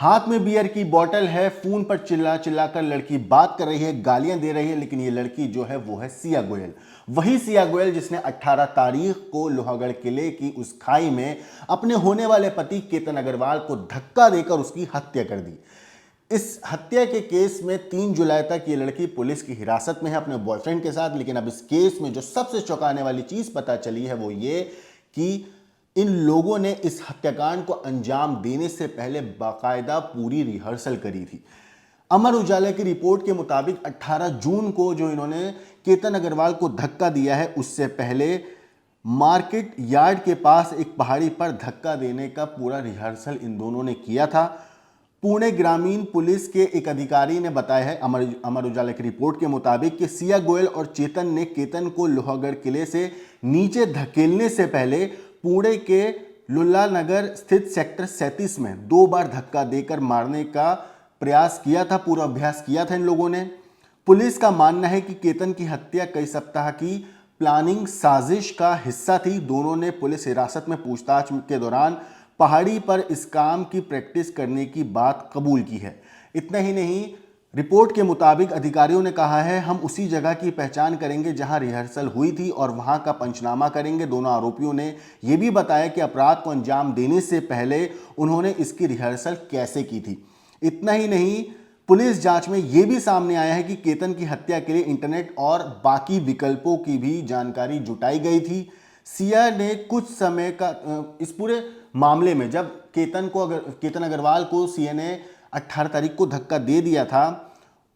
हाथ में बियर की बोतल है, फोन पर चिल्ला चिल्लाकर लड़की बात कर रही है, गालियां दे रही है, लेकिन ये लड़की जो है वो है सिया गोयल। वही सिया गोयल जिसने 18 तारीख को लोहागढ़ किले की उस खाई में अपने होने वाले पति केतन अग्रवाल को धक्का देकर उसकी हत्या कर दी। इस हत्या के केस में 3 जुलाई तक ये लड़की पुलिस की हिरासत में है अपने बॉयफ्रेंड के साथ। लेकिन अब इस केस में जो सबसे चौंकाने वाली चीज पता चली है वो ये कि इन लोगों ने इस हत्याकांड को अंजाम देने से पहले बाकायदा पूरी रिहर्सल करी थी। अमर उजाला की रिपोर्ट के मुताबिक 18 जून को जो इन्होंने केतन अग्रवाल को धक्का दिया है, उससे पहले मार्केट यार्ड के पास एक पहाड़ी पर धक्का देने का पूरा रिहर्सल इन दोनों ने किया था। पुणे ग्रामीण पुलिस के एक अधिकारी ने बताया है अमर उजाला की रिपोर्ट के मुताबिक कि सिया गोयल और चेतन ने केतन को लोहागढ़ किले से नीचे धकेलने से पहले पुणे के लुल्ला नगर स्थित सेक्टर 37 में 2 बार धक्का देकर मारने का प्रयास किया था, पूरा अभ्यास किया था इन लोगों ने। पुलिस का मानना है कि केतन की हत्या कई सप्ताह की प्लानिंग साजिश का हिस्सा थी। दोनों ने पुलिस हिरासत में पूछताछ के दौरान पहाड़ी पर इस काम की प्रैक्टिस करने की बात कबूल की है। इतना ही नहीं, रिपोर्ट के मुताबिक अधिकारियों ने कहा है हम उसी जगह की पहचान करेंगे जहां रिहर्सल हुई थी और वहां का पंचनामा करेंगे। दोनों आरोपियों ने यह भी बताया कि अपराध को अंजाम देने से पहले उन्होंने इसकी रिहर्सल कैसे की थी। इतना ही नहीं, पुलिस जांच में यह भी सामने आया है कि केतन की हत्या के लिए इंटरनेट और बाकी विकल्पों की भी जानकारी जुटाई गई थी। सिया ने कुछ समय का इस पूरे मामले में जब केतन अग्रवाल को सिया ने 18 तारीख को धक्का दे दिया था,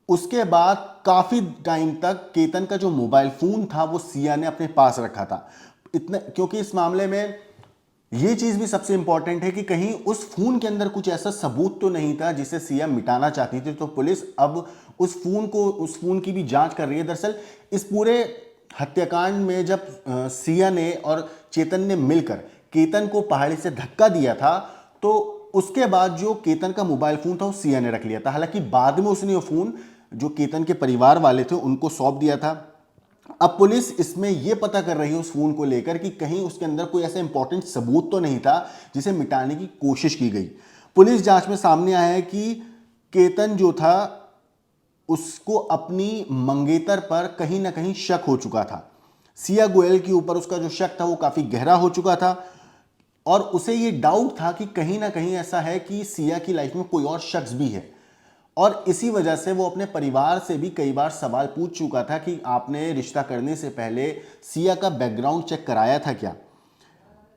उसके बाद काफी टाइम तक केतन का जो मोबाइल फोन था वो सिया ने अपने पास रखा था। इतने क्योंकि इस मामले में ये चीज भी सबसे इंपॉर्टेंट है कि कहीं उस फोन के अंदर कुछ ऐसा सबूत तो नहीं था जिसे सिया मिटाना चाहती थी। तो पुलिस अब उस फोन की भी जांच कर रही है। दरअसल इस पूरे हत्याकांड में जब सिया ने और चेतन ने मिलकर केतन को पहाड़ी से धक्का दिया था, तो उसके बाद जो केतन का मोबाइल फोन था वो सिया ने रख लिया था। हालांकि बाद में उसने वो फोन जो केतन के परिवार वाले थे उनको सौंप दिया था। अब पुलिस इसमें यह पता कर रही है उस फोन को लेकर कि कहीं उसके अंदर कोई ऐसा इंपॉर्टेंट सबूत तो नहीं था जिसे मिटाने की कोशिश की गई। पुलिस जांच में सामने आया है कि केतन जो था उसको अपनी मंगेतर पर कहीं ना कहीं शक हो चुका था। सिया गोयल के ऊपर उसका जो शक था वो काफी गहरा हो चुका था और उसे ये डाउट था कि कहीं ना कहीं ऐसा है कि सिया की लाइफ में कोई और शख्स भी है। और इसी वजह से वो अपने परिवार से भी कई बार सवाल पूछ चुका था कि आपने रिश्ता करने से पहले सिया का बैकग्राउंड चेक कराया था क्या।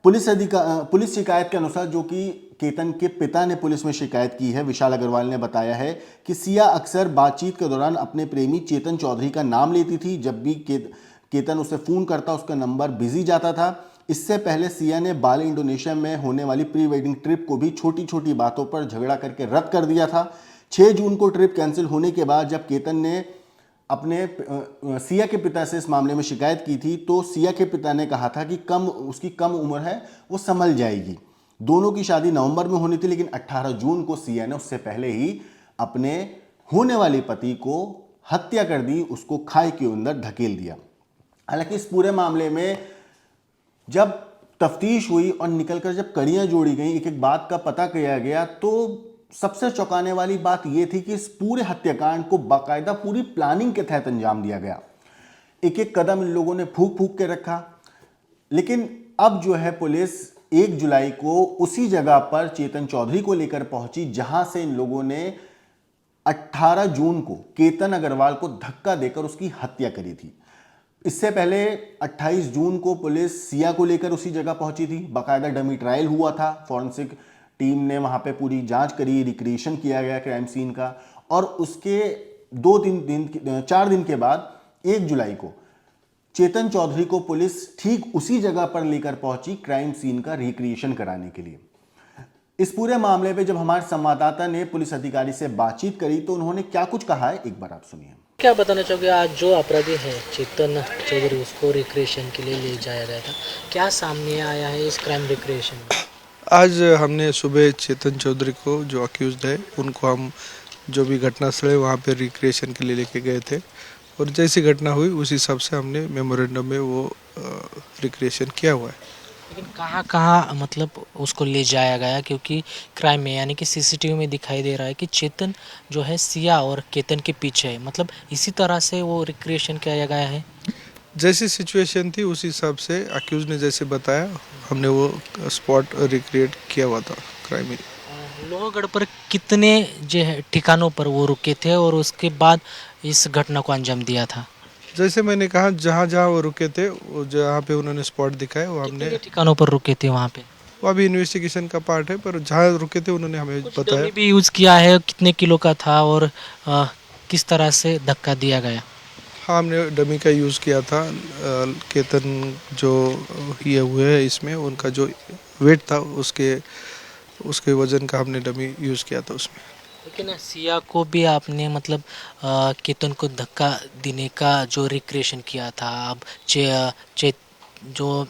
पुलिस शिकायत के अनुसार, जो कि केतन के पिता ने पुलिस में शिकायत की है, विशाल अग्रवाल ने बताया है कि सिया अक्सर बातचीत के दौरान अपने प्रेमी चेतन चौधरी का नाम लेती थी। जब भी केतन उसे फोन करता उसका नंबर बिजी जाता था। इससे पहले सिया ने बाली इंडोनेशिया में होने वाली प्री वेडिंग ट्रिप को भी छोटी छोटी बातों पर झगड़ा करके रद्द कर दिया था। 6 जून को ट्रिप कैंसिल होने के बाद जब केतन ने अपने सिया के पिता से इस मामले में शिकायत की थी, तो सिया के पिता ने कहा था कि उसकी कम उम्र है, वो संभल जाएगी। दोनों की शादी नवंबर में होनी थी, लेकिन 18 जून को सिया ने उससे पहले ही अपने होने वाले पति को हत्या कर दी, उसको खाई के अंदर धकेल दिया। हालांकि इस पूरे मामले में जब तफ्तीश हुई और निकलकर जब कड़ियां जोड़ी गई, एक एक बात का पता किया गया, तो सबसे चौंकाने वाली बात यह थी कि इस पूरे हत्याकांड को बाकायदा पूरी प्लानिंग के तहत अंजाम दिया गया। एक एक कदम इन लोगों ने फूंक फूंक के रखा। लेकिन अब जो है पुलिस 1 जुलाई को उसी जगह पर चेतन चौधरी को लेकर पहुंची जहां से इन लोगों ने 18 जून को केतन अग्रवाल को धक्का देकर उसकी हत्या करी थी। इससे पहले 28 जून को पुलिस सिया को लेकर उसी जगह पहुंची थी। बाकायदा डमी ट्रायल हुआ था, फॉरेंसिक टीम ने वहां पे पूरी जांच करी, रिक्रिएशन किया गया क्राइम सीन का। और उसके 4 दिन के बाद 1 जुलाई को चेतन चौधरी को पुलिस ठीक उसी जगह पर लेकर पहुंची क्राइम सीन का रिक्रिएशन कराने के लिए। इस पूरे मामले पे जब हमारे संवाददाता ने पुलिस अधिकारी से बातचीत करी तो उन्होंने क्या कुछ कहा है, एक बार आप सुनिए। क्या बताना चाहोगे, आज जो अपराधी है चेतन चौधरी, उसको रिक्रिएशन के लिए ले जाया गया था, क्या सामने आया है इस क्राइम रिक्रिएशन में? आज हमने सुबह चेतन चौधरी को जो अक्यूज्ड है उनको हम जो भी घटनास्थल है वहाँ पे रिक्रिएशन के लिए लेके गए थे और जैसी घटना हुई उस हिसाब से हमने मेमोरेंडम में वो रिक्रिएशन किया हुआ है। लेकिन कहाँ कहाँ मतलब उसको ले जाया गया, क्योंकि क्राइम में यानी कि सीसीटीवी में दिखाई दे रहा है कि चेतन जो है सिया और केतन के पीछे है, मतलब इसी तरह से वो रिक्रिएशन किया गया है। जैसी सिचुएशन थी उस हिसाब से अक्यूज ने जैसे बताया हमने वो स्पॉट रिक्रिएट किया हुआ था क्राइम में। लोहगढ़ पर कितने जो है ठिकानों पर वो रुके थे और उसके बाद इस घटना को अंजाम दिया था? जैसे मैंने कहा जहाँ जहाँ वो रुके थे वो जहाँ पे उन्होंने स्पॉट दिखाए वो हमने कितने ठिकानों पर रुके थे वहाँ पे? वो अभी इन्वेस्टिगेशन का पार्ट है पर जहाँ रुके थे उन्होंने हमें कुछ बताया। डमी भी यूज़ किया है, कितने किलो का था और किस तरह से धक्का दिया गया? हाँ हमने डमी का यूज़ किया था। केतन जो ये हुए हैं इसमें उनका जो वेट था उसके उसके वजन का हमने डमी यूज़ किया था उसमें। लेकिन सिया को भी आपने मतलब केतन को धक्का देने का जो रिक्रिएशन किया था, अब चे जो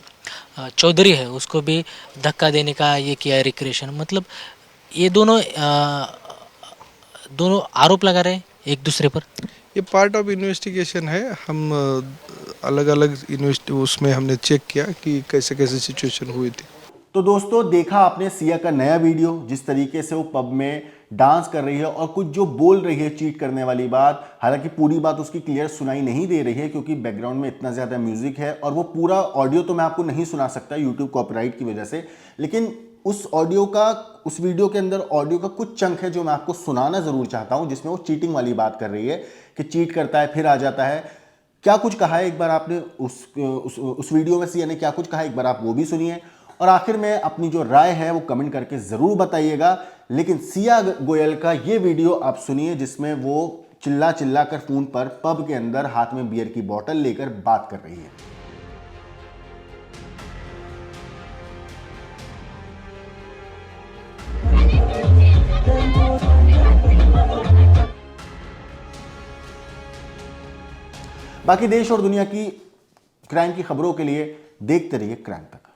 चौधरी है उसको भी धक्का देने का ये किया रिक्रिएशन, मतलब ये दोनों दोनों आरोप लगा रहे हैं एक दूसरे पर। ये पार्ट ऑफ इन्वेस्टिगेशन है। हम अलग अलग उसमें हमने चेक किया कि कैसे कैसे सिचुएशन हुई थी। तो दोस्तों देखा आपने सिया का नया वीडियो, जिस तरीके से वो पब में डांस कर रही है और कुछ जो बोल रही है चीट करने वाली बात। हालांकि पूरी बात उसकी क्लियर सुनाई नहीं दे रही है क्योंकि बैकग्राउंड में इतना ज़्यादा म्यूजिक है और वो पूरा ऑडियो तो मैं आपको नहीं सुना सकता यूट्यूब कॉपीराइट की वजह से, लेकिन उस वीडियो के अंदर ऑडियो का कुछ चंक है जो मैं आपको सुनाना ज़रूर चाहता हूँ, जिसमें वो चीटिंग वाली बात कर रही है कि चीट करता है फिर आ जाता है। क्या कुछ कहा है एक बार आपने उस वीडियो में सिया ने क्या कुछ कहा, एक बार आप वो भी सुनिए और आखिर में अपनी जो राय है वो कमेंट करके ज़रूर बताइएगा। लेकिन सिया गोयल का ये वीडियो आप सुनिए जिसमें वो चिल्ला चिल्ला कर फ़ोन पर पब के अंदर हाथ में बियर की बोतल लेकर बात कर रही है। बाकी देश और दुनिया की क्राइम की खबरों के लिए देखते रहिए क्राइम तक।